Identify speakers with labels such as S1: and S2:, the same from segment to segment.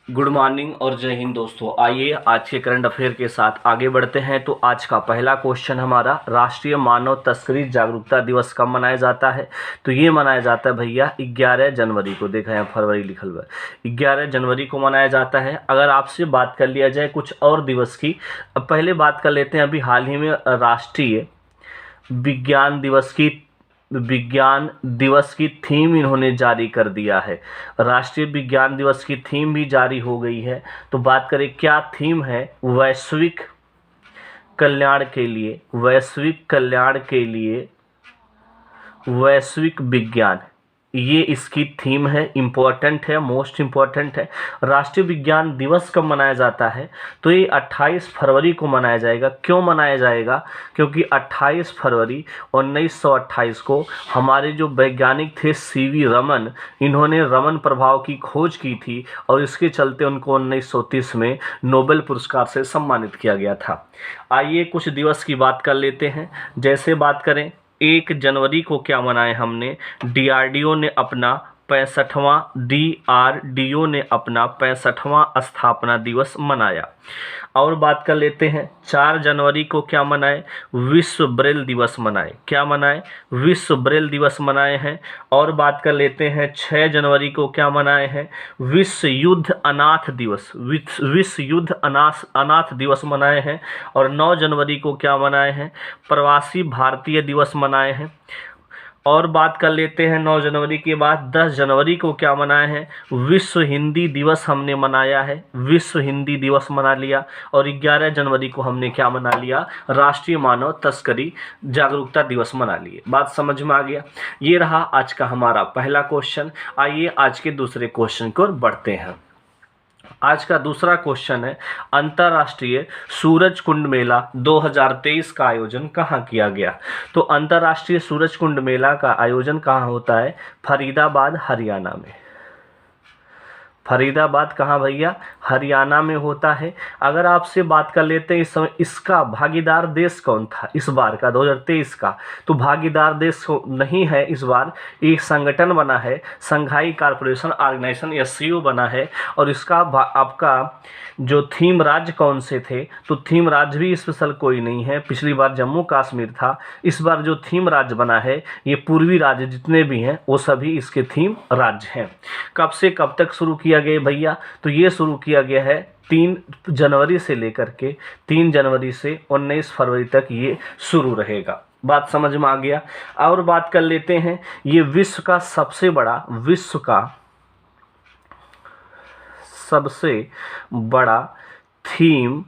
S1: Good morning और जय हिंद दोस्तों। आइए आज के करंट अफेयर के साथ आगे बढ़ते हैं। तो आज का पहला क्वेश्चन हमारा, राष्ट्रीय मानव तस्करी जागरूकता दिवस कब मनाया जाता है? तो ये मनाया जाता है भैया 11 जनवरी को। देखा है फरवरी लिखल हुआ है, 11 जनवरी को मनाया जाता है। अगर आपसे बात कर लिया जाए कुछ और दिवस की, अब पहले बात कर लेते हैं अभी हाल ही में राष्ट्रीय विज्ञान दिवस की थीम इन्होंने जारी कर दिया है। राष्ट्रीय विज्ञान दिवस की थीम भी जारी हो गई है। तो बात करें क्या थीम है? वैश्विक कल्याण के लिए वैश्विक विज्ञान, ये इसकी थीम है। इम्पोर्टेंट है, मोस्ट इम्पोर्टेंट है। राष्ट्रीय विज्ञान दिवस कब मनाया जाता है? तो ये 28 फरवरी को मनाया जाएगा। क्यों मनाया जाएगा? क्योंकि 28 फरवरी 1928 को हमारे जो वैज्ञानिक थे सीवी रमन, इन्होंने रमन प्रभाव की खोज की थी और इसके चलते उनको 1930 में नोबेल पुरस्कार से सम्मानित किया गया था। आइए कुछ दिवस की बात कर लेते हैं। जैसे बात करें 1 जनवरी को क्या मनाए हमने? डीआरडीओ ने अपना 65वां स्थापना दिवस मनाया। और बात कर लेते हैं 4 जनवरी को क्या मनाए? विश्व ब्रेल दिवस मनाए। क्या मनाए? विश्व ब्रेल दिवस मनाए हैं। और बात कर लेते हैं 6 जनवरी को क्या मनाए हैं? विश्व युद्ध अनाथ दिवस मनाए हैं। और 9 जनवरी को क्या मनाए हैं? प्रवासी भारतीय दिवस मनाए हैं। और बात कर लेते हैं 9 जनवरी के बाद 10 जनवरी को क्या मनाए हैं? विश्व हिंदी दिवस हमने मनाया है, विश्व हिंदी दिवस मना लिया। और 11 जनवरी को हमने क्या मना लिया? राष्ट्रीय मानव तस्करी जागरूकता दिवस मना लिए। बात समझ में आ गया? ये रहा आज का हमारा पहला क्वेश्चन। आइए आज के दूसरे क्वेश्चन की ओर बढ़ते हैं। आज का दूसरा क्वेश्चन है, अंतर्राष्ट्रीय सूरज कुंड मेला 2023 का आयोजन कहाँ किया गया? तो अंतर्राष्ट्रीय सूरज कुंड मेला का आयोजन कहाँ होता है? फरीदाबाद, हरियाणा में। फरीदाबाद कहाँ भैया? हरियाणा में होता है। अगर आपसे बात कर लेते हैं इस समय इसका भागीदार देश कौन था इस बार का 2023 का? तो भागीदार देश नहीं है इस बार, एक संगठन बना है, संघाई कॉर्पोरेशन ऑर्गेनाइजेशन एससीओ बना है। और इसका आपका जो थीम राज्य कौन से थे? तो थीम राज्य भी स्पेशल कोई नहीं है। पिछली बार जम्मू कश्मीर था, इस बार जो थीम राज्य बना है ये पूर्वी राज्य जितने भी हैं वो सभी इसके थीम राज्य हैं। कब से कब तक शुरू किया गया भैया? तो ये शुरू किया गया है 3 जनवरी से लेकर के 3 जनवरी से 19 फरवरी तक ये शुरू रहेगा। बात समझ में आ गया? और बात कर लेते हैं, ये विश्व का सबसे थीम,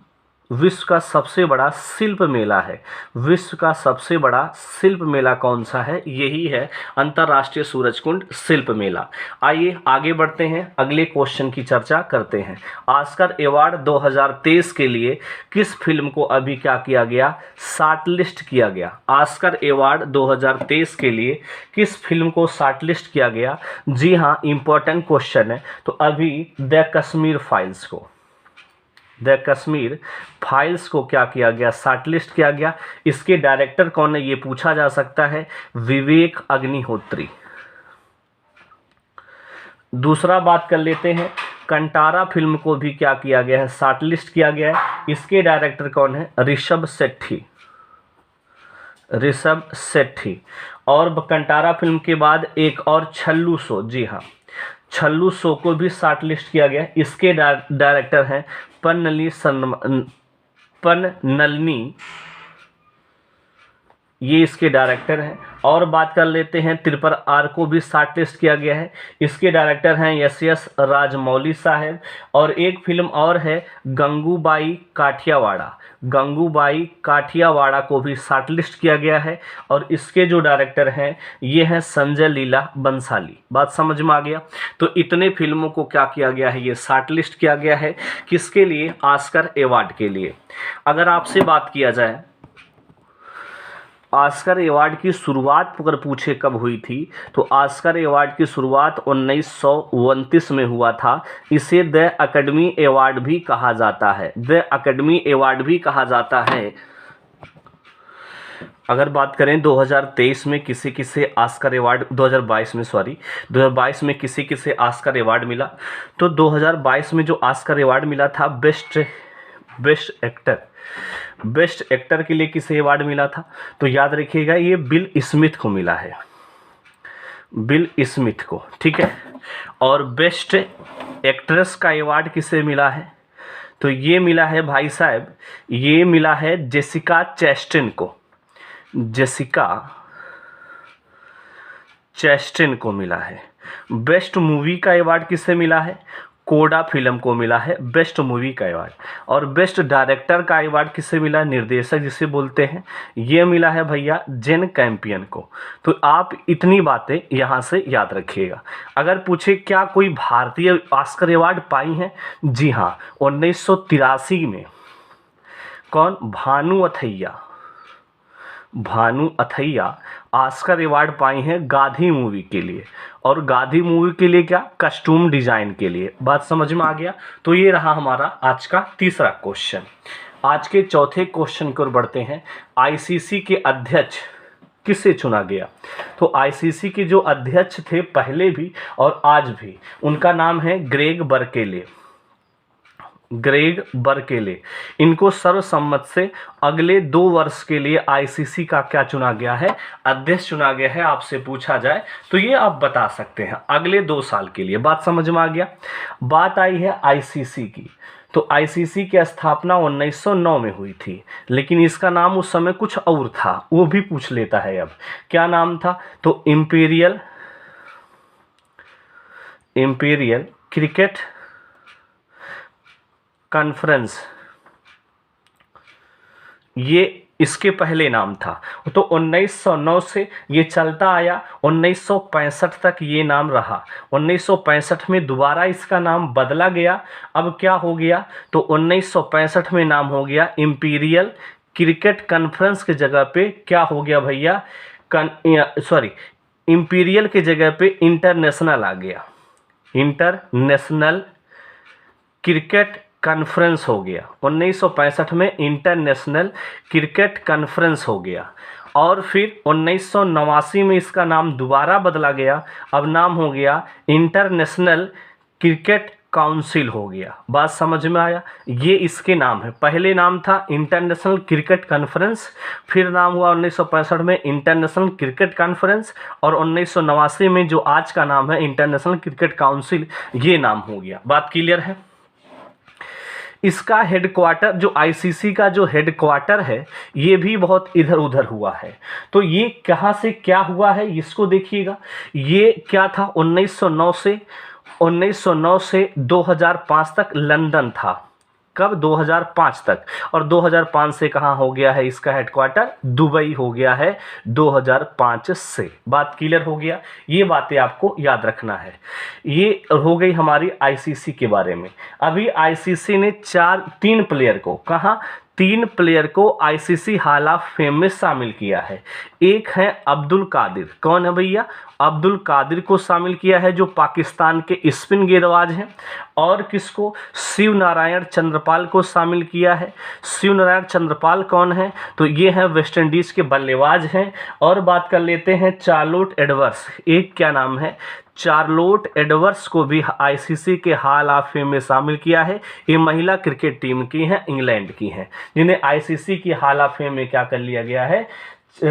S1: विश्व का सबसे बड़ा शिल्प मेला है। विश्व का सबसे बड़ा शिल्प मेला कौन सा है? यही है अंतर्राष्ट्रीय सूरजकुंड शिल्प मेला। आइए आगे बढ़ते हैं, अगले क्वेश्चन की चर्चा करते हैं। ऑस्कर अवार्ड 2023 के लिए किस फिल्म को अभी क्या किया गया? शॉर्टलिस्ट किया गया। ऑस्कर अवार्ड 2023 के लिए किस फिल्म को शॉर्टलिस्ट किया गया? जी हाँ, इंपॉर्टेंट क्वेश्चन है। तो अभी द कश्मीर फाइल्स को क्या किया गया? शॉर्टलिस्ट किया गया। इसके डायरेक्टर कौन है ये पूछा जा सकता है, विवेक अग्निहोत्री। दूसरा बात कर लेते हैं, कंटारा फिल्म को भी क्या किया गया है? शॉर्टलिस्ट किया गया है। इसके डायरेक्टर कौन है? ऋषभ शेट्टी। और कंटारा फिल्म के बाद एक और छल्लू शो, जी हाँ, छल्लू शो को भी शॉर्टलिस्ट किया गया। इसके डायरेक्टर हैं पन्नलिनी, ये इसके डायरेक्टर हैं। और बात कर लेते हैं, त्रिपुर आर को भी शॉर्टलिस्ट किया गया है। इसके डायरेक्टर हैं एस राजमौली साहब। और एक फिल्म और है गंगूबाई काठियावाड़ा को भी शॉर्टलिस्ट किया गया है। और इसके जो डायरेक्टर हैं ये हैं संजय लीला बंसाली। बात समझ में आ गया? तो इतने फिल्मों को क्या किया गया है? ये शॉर्टलिस्ट किया गया है। किसके लिए? ऑस्कर अवार्ड के लिए। अगर आपसे बात किया जाए ऑस्कर अवार्ड की शुरुआत अगर पूछे कब हुई थी, तो ऑस्कर अवार्ड की शुरुआत 1929 में हुआ था। इसे द अकेडमी अवार्ड भी कहा जाता है। अगर बात करें 2023 में किसे किसे ऑस्कर अवार्ड, 2022 में सॉरी 2022 में किसे किसे ऑस्कर अवार्ड मिला, तो 2022 में जो ऑस्कर अवार्ड मिला था बेस्ट एक्टर के लिए किसे अवार्ड मिला था, तो याद रखिएगा ये बिल स्मिथ को मिला है, बिल स्मिथ को, ठीक है। और बेस्ट एक्ट्रेस का अवार्ड किसे मिला है, तो ये मिला है भाई साहब, ये मिला है जेसिका चैस्टेन को, जेसिका चैस्टेन को मिला है। बेस्ट मूवी का अवार्ड किसे मिला है, कोडा फिल्म को मिला है बेस्ट मूवी का अवार्ड। और बेस्ट डायरेक्टर का अवार्ड किसे मिला, निर्देशक जिसे बोलते हैं, ये मिला है भैया जेन कैंपियन को। तो आप इतनी बातें यहाँ से याद रखिएगा। अगर पूछे क्या कोई भारतीय ऑस्कर अवार्ड पाई हैं, जी हाँ, 1983 में कौन, भानु अथैया ऑस्कर अवार्ड पाई हैं गाधी मूवी के लिए। और गाधी मूवी के लिए क्या, कस्ट्यूम डिजाइन के लिए। बात समझ में आ गया। तो ये रहा हमारा आज का तीसरा क्वेश्चन। आज के चौथे क्वेश्चन की ओर बढ़ते हैं। आईसीसी के अध्यक्ष किसे चुना गया, तो आईसीसी के जो अध्यक्ष थे पहले भी और आज भी, उनका नाम है ग्रेग बर्केले। इनको सर्वसम्मत से अगले 2 वर्ष के लिए आईसीसी का क्या चुना गया है, अध्यक्ष चुना गया है। आपसे पूछा जाए तो ये आप बता सकते हैं अगले 2 साल के लिए। बात समझ में आ गया। बात आई है आईसीसी की, तो आईसीसी की स्थापना 1909 में हुई थी, लेकिन इसका नाम उस समय कुछ और था, वो भी पूछ लेता है। अब क्या नाम था, तो इंपीरियल क्रिकेट कॉन्फ्रेंस, ये इसके पहले नाम था। तो 1909 से ये चलता आया, 1965 तक ये नाम रहा। 1965 में दोबारा इसका नाम बदला गया। अब क्या हो गया, तो 1965 में नाम हो गया इंपीरियल क्रिकेट कॉन्फ्रेंस की जगह पे क्या हो गया भैया, इंपीरियल की जगह पे इंटरनेशनल आ गया, इंटरनेशनल क्रिकेट कॉन्फ्रेंस हो गया। 1965 में इंटरनेशनल क्रिकेट कॉन्फ्रेंस हो गया। और फिर 1989 में इसका नाम दोबारा बदला गया, अब नाम हो गया इंटरनेशनल क्रिकेट काउंसिल हो गया। बात समझ में आया। ये इसके नाम है। पहले नाम था इंटरनेशनल क्रिकेट कॉन्फ्रेंस, फिर नाम हुआ 1965 में इंटरनेशनल क्रिकेट कॉन्फ्रेंस, और 1989 में जो आज का नाम है इंटरनेशनल क्रिकेट काउंसिल, ये नाम हो गया। बात क्लियर है। इसका हेडक्वार्टर, जो आईसीसी का जो हेडक्वार्टर है, ये भी बहुत इधर उधर हुआ है। तो ये कहाँ से क्या हुआ है इसको देखिएगा। ये क्या था, 1909 से 2005 तक लंदन था। कब, 2005 तक। और 2005 से कहाँ हो गया है इसका हेडक्वार्टर, दुबई हो गया है 2005 से। बात क्लियर हो गया। ये बातें आपको याद रखना है। ये हो गई हमारी आईसीसी के बारे में। अभी आईसीसी ने 3 प्लेयर को, कहाँ, 3 प्लेयर को आईसीसी हॉल ऑफ फेम में शामिल किया है। एक है अब्दुल कादिर, कौन है भैया, अब्दुल कादिर को शामिल किया है, जो पाकिस्तान के स्पिन गेंदबाज हैं। और किसको, शिव नारायण चंद्रपाल को शामिल किया है। शिव नारायण चंद्रपाल कौन है, तो ये हैं वेस्ट इंडीज़ के बल्लेबाज हैं। और बात कर लेते हैं चार्लोट एडवर्ड्स, एक क्या नाम है, चार्लोट एडवर्ड्स को भी आईसीसी के हॉल ऑफ फेम में शामिल किया है। ये महिला क्रिकेट टीम की हैं, इंग्लैंड की हैं, जिन्हें आईसीसी की हॉल ऑफ फेम में क्या कर लिया गया है,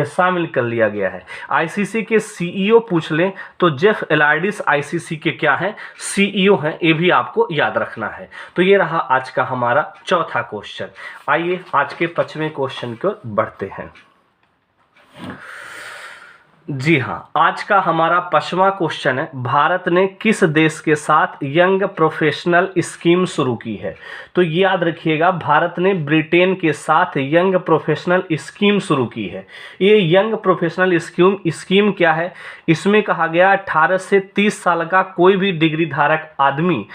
S1: शामिल कर लिया गया है। आईसीसी के सीईओ पूछ लें तो जेफ एलार्डिस आईसीसी के क्या हैं, सीईओ हैं। ये भी आपको याद रखना है। तो ये रहा आज का हमारा चौथा क्वेश्चन। आइए आज के 5वें क्वेश्चन की ओर बढ़ते हैं। जी हाँ, आज का हमारा 5वां क्वेश्चन है, भारत ने किस देश के साथ यंग प्रोफेशनल स्कीम शुरू की है। तो याद रखिएगा, भारत ने ब्रिटेन के साथ यंग प्रोफेशनल स्कीम शुरू की है। ये यंग प्रोफेशनल स्कीम क्या है, इसमें कहा गया 18 से 30 साल का कोई भी डिग्री धारक आदमी,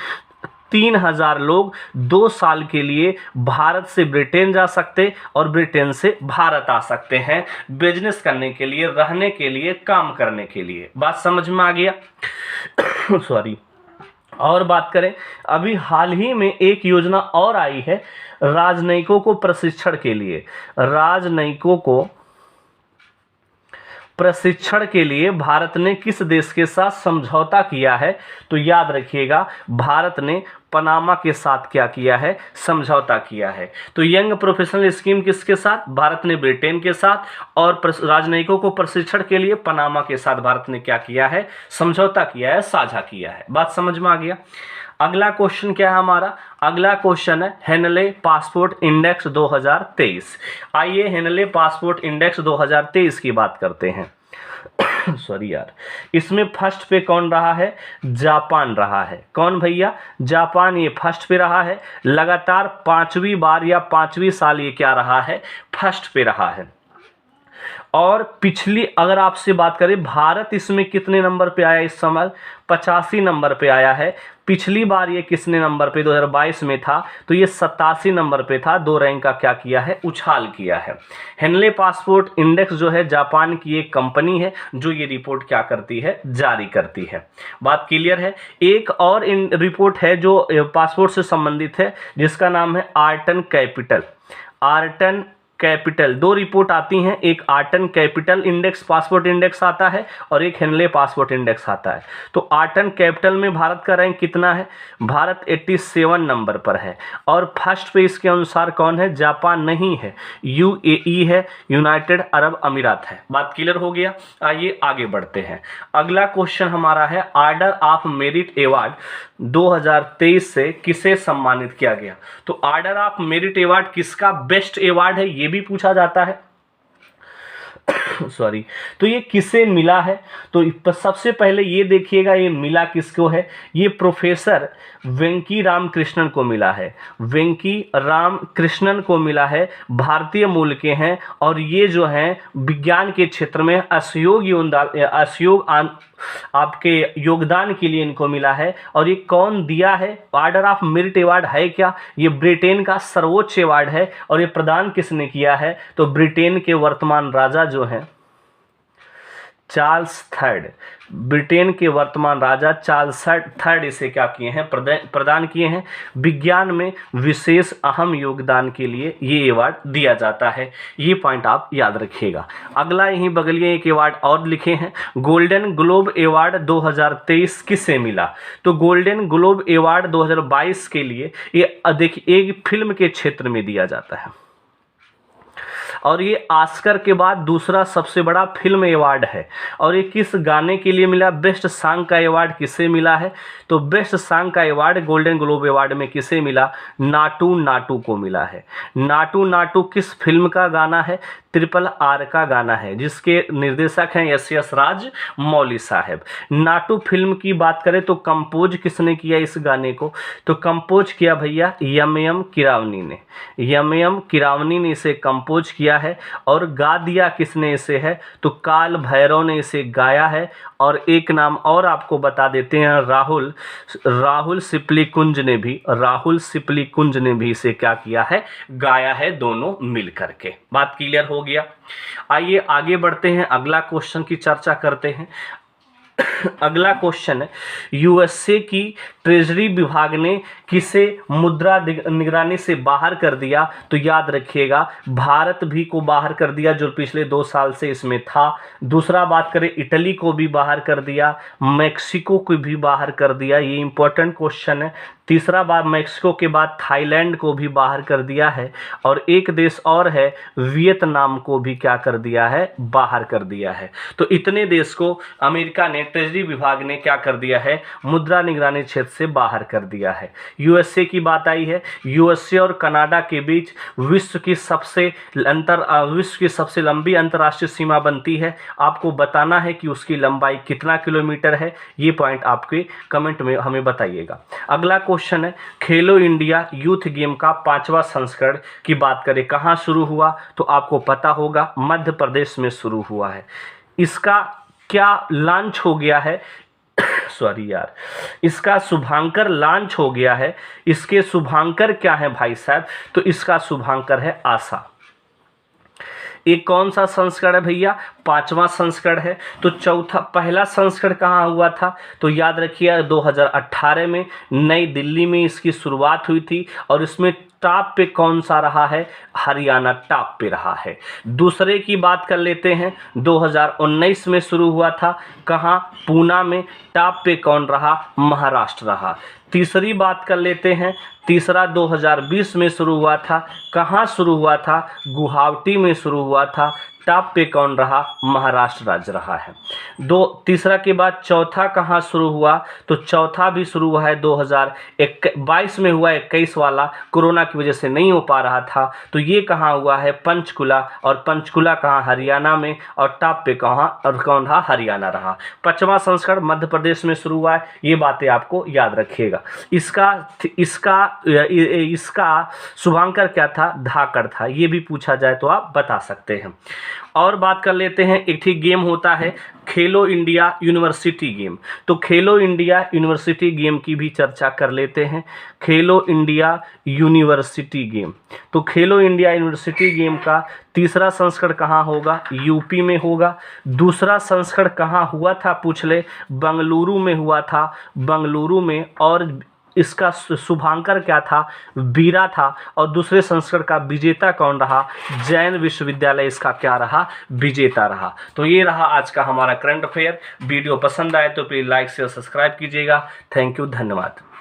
S1: 3000 लोग 2 साल के लिए भारत से ब्रिटेन जा सकते और ब्रिटेन से भारत आ सकते हैं, बिजनेस करने के लिए, रहने के लिए, काम करने के लिए। बात समझ में आ गया। सॉरी। और बात करें, अभी हाल ही में एक योजना और आई है राजनयिकों को प्रशिक्षण के लिए। राजनयिकों को प्रशिक्षण के लिए भारत ने किस देश के साथ समझौता किया है? तो याद रखिएगा, भारत ने पनामा के साथ क्या किया है? समझौता किया है। तो यंग प्रोफेशनल स्कीम किसके साथ? भारत ने ब्रिटेन के साथ, और राजनयिकों को प्रशिक्षण के लिए पनामा के साथ भारत ने क्या किया है? समझौता किया है, साझा किया है। बात समझ में आ गया। अगला क्वेश्चन क्या है हमारा? अगला क्वेश्चन है हेनले पासपोर्ट इंडेक्स 2023। आइए हेनले पासपोर्ट इंडेक्स 2023 की बात करते हैं। सॉरी यार, इसमें फर्स्ट पे कौन रहा है? जापान रहा है। कौन भैया? जापान ये फर्स्ट पे रहा है। लगातार 5वीं बार या 5वीं साल ये क्या रहा है? फर्स्ट पे रहा है। और पिछली अगर आपसे बात करें, भारत इसमें कितने नंबर पे आया इस समय? 85 नंबर पे आया है। पिछली बार ये किसने नंबर पे 2022 में था, तो ये 87 नंबर पे था। 2 रैंक का क्या किया है? उछाल किया है। हेनले पासपोर्ट इंडेक्स जो है जापान की एक कंपनी है जो ये रिपोर्ट क्या करती है? जारी करती है। बात क्लियर है। एक और रिपोर्ट है जो पासपोर्ट से संबंधित है, जिसका नाम है आर्टन कैपिटल। आर्टन कैपिटल 2 रिपोर्ट आती हैं, एक आर्टन कैपिटल इंडेक्स पासपोर्ट इंडेक्स आता है और एक हेनले पासपोर्ट इंडेक्स आता है। तो आर्टन कैपिटल में भारत का रैंक कितना है? भारत 87 नंबर पर है। और फर्स्ट पे इसके अनुसार कौन है? जापान नहीं है, यूएई है, यूनाइटेड अरब अमीरात है। बात क्लियर हो गया। आइए आगे बढ़ते हैं। अगला क्वेश्चन हमारा है ऑर्डर ऑफ मेरिट अवार्ड 2023 से किसे सम्मानित किया गया? तो ऑर्डर ऑफ मेरिट अवार्ड किसका बेस्ट अवार्ड है, ये भी पूछा जाता है। सॉरी, तो ये किसे मिला है? तो सबसे पहले ये देखिएगा, ये मिला किसको है? ये प्रोफेसर वेंकी राम कृष्णन को मिला है। वेंकी राम कृष्णन को मिला है, भारतीय मूल के हैं और ये जो हैं विज्ञान के क्षेत्र में आपके योगदान के लिए इनको मिला है। और ये कौन दिया है? ऑर्डर ऑफ मेरिट अवार्ड है क्या? ये ब्रिटेन का सर्वोच्च अवार्ड है। और ये प्रदान किसने किया है? तो ब्रिटेन के वर्तमान राजा जो हैं चार्ल्स थर्ड, ब्रिटेन के वर्तमान राजा चार्ल्स थर्ड इसे क्या किए हैं? प्रदान किए हैं। विज्ञान में विशेष अहम योगदान के लिए ये अवार्ड दिया जाता है। ये पॉइंट आप याद रखिएगा। अगला यहीं बगलिए एक अवार्ड और लिखे हैं, गोल्डन ग्लोब अवार्ड 2023 किसे मिला? तो गोल्डन ग्लोब अवार्ड 2022 के लिए ये देखिए एक फिल्म के क्षेत्र में दिया जाता है और ये ऑस्कर के बाद दूसरा सबसे बड़ा फिल्म अवार्ड है। और ये किस गाने के लिए मिला? बेस्ट सॉन्ग का अवार्ड किसे मिला है? तो बेस्ट सॉन्ग का अवार्ड गोल्डन ग्लोब अवार्ड में किसे मिला? नाटू नाटू को मिला है। नाटू नाटू किस फिल्म का गाना है? RRR का गाना है, जिसके निर्देशक हैं एस राज मौली साहब। नाटू फिल्म की बात करें तो कंपोज किसने किया इस गाने को? तो कंपोज किया भैया एम किरावनी ने। एम किरावनी ने इसे कंपोज किया है। और गा दिया किसने इसे है? तो काल भैरव ने इसे गाया है। और एक नाम और आपको बता देते हैं, राहुल सिप्लीकुंज ने भी इसे क्या किया है? गाया है, दोनों मिल करके। बात क्लियर हो गया। आइए आगे बढ़ते हैं, अगला क्वेश्चन की चर्चा करते हैं। अगला क्वेश्चन है, यूएसए की ट्रेजरी विभाग ने किसे मुद्रा निगरानी से बाहर कर दिया? तो याद रखिएगा, भारत भी को बाहर कर दिया जो पिछले 2 साल से इसमें था। दूसरा बात करें, इटली को भी बाहर कर दिया, मैक्सिको को भी बाहर कर दिया। ये इंपॉर्टेंट क्वेश्चन है। तीसरा बार मैक्सिको के बाद थाईलैंड को भी बाहर कर दिया है। और एक देश और है, वियतनाम को भी क्या कर दिया है? बाहर कर दिया है। तो इतने देश को अमेरिका ने, ट्रेजरी विभाग ने क्या कर दिया है? मुद्रा निगरानी क्षेत्र से बाहर कर दिया है। यूएसए की बात आई है। यूएसए और कनाडा के बीच विश्व की सबसे लंबी अंतर्राष्ट्रीय सीमा बनती है। आपको बताना है कि उसकी लंबाई कितना किलोमीटर है। ये पॉइंट आपके कमेंट में हमें बताइएगा। अगला क्वेश्चन है, खेलो इंडिया यूथ गेम का 5वां संस्करण की बात करें, कहाँ शुरू हुआ? तो आपको पता होगा, मध्य प्रदेश में शुरू हुआ है। इसका क्या लॉन्च हो गया है? सॉरी यार, इसका शुभांकर लॉन्च हो गया है। इसके शुभांकर क्या है भाई साहब? तो इसका शुभांकर है आशा। एक कौन सा संस्करण है भैया? 5वां संस्करण है। तो पहला संस्करण कहाँ हुआ था? तो याद रखिए 2018 में नई दिल्ली में इसकी शुरुआत हुई थी। और इसमें टॉप पे कौन सा रहा है? हरियाणा टॉप पे रहा है। दूसरे की बात कर लेते हैं, 2019 में शुरू हुआ था, कहाँ? पूना में। टॉप पे कौन रहा? महाराष्ट्र रहा। तीसरी बात कर लेते हैं, तीसरा 2020 में शुरू हुआ था, कहाँ शुरू हुआ था? गुवाहाटी में शुरू हुआ था। टॉप पे कौन रहा? महाराष्ट्र राज्य रहा है। तीसरा के बाद चौथा कहाँ शुरू हुआ? तो चौथा भी शुरू हुआ है 2022 में हुआ, 21 वाला कोरोना की वजह से नहीं हो पा रहा था। तो ये कहाँ हुआ है? पंचकुला। और पंचकुला कहाँ? हरियाणा में। और टॉप पे कहाँ और कौन रहा? हरियाणा रहा। पांचवा संस्करण मध्य प्रदेश में शुरू हुआ है। ये बातें आपको याद रखिएगा। इसका शुभांकर क्या था? धाकड़ था। ये भी पूछा जाए तो आप बता सकते हैं। और बात कर लेते हैं, एक ठीक गेम होता है खेलो इंडिया यूनिवर्सिटी गेम। तो खेलो इंडिया यूनिवर्सिटी गेम की भी चर्चा कर लेते हैं। खेलो इंडिया यूनिवर्सिटी गेम, तो खेलो इंडिया यूनिवर्सिटी गेम का तीसरा संस्करण कहाँ होगा? यूपी में होगा। दूसरा संस्करण कहाँ हुआ था? पूछ ले, बंगलुरु में हुआ था, बंगलुरु में। और इसका शुभांकर क्या था? बीरा था। और दूसरे संस्करण का विजेता कौन रहा? जैन विश्वविद्यालय इसका क्या रहा? विजेता रहा। तो ये रहा आज का हमारा करंट अफेयर। वीडियो पसंद आए तो प्लीज़ लाइक शेयर सब्सक्राइब कीजिएगा। थैंक यू, धन्यवाद।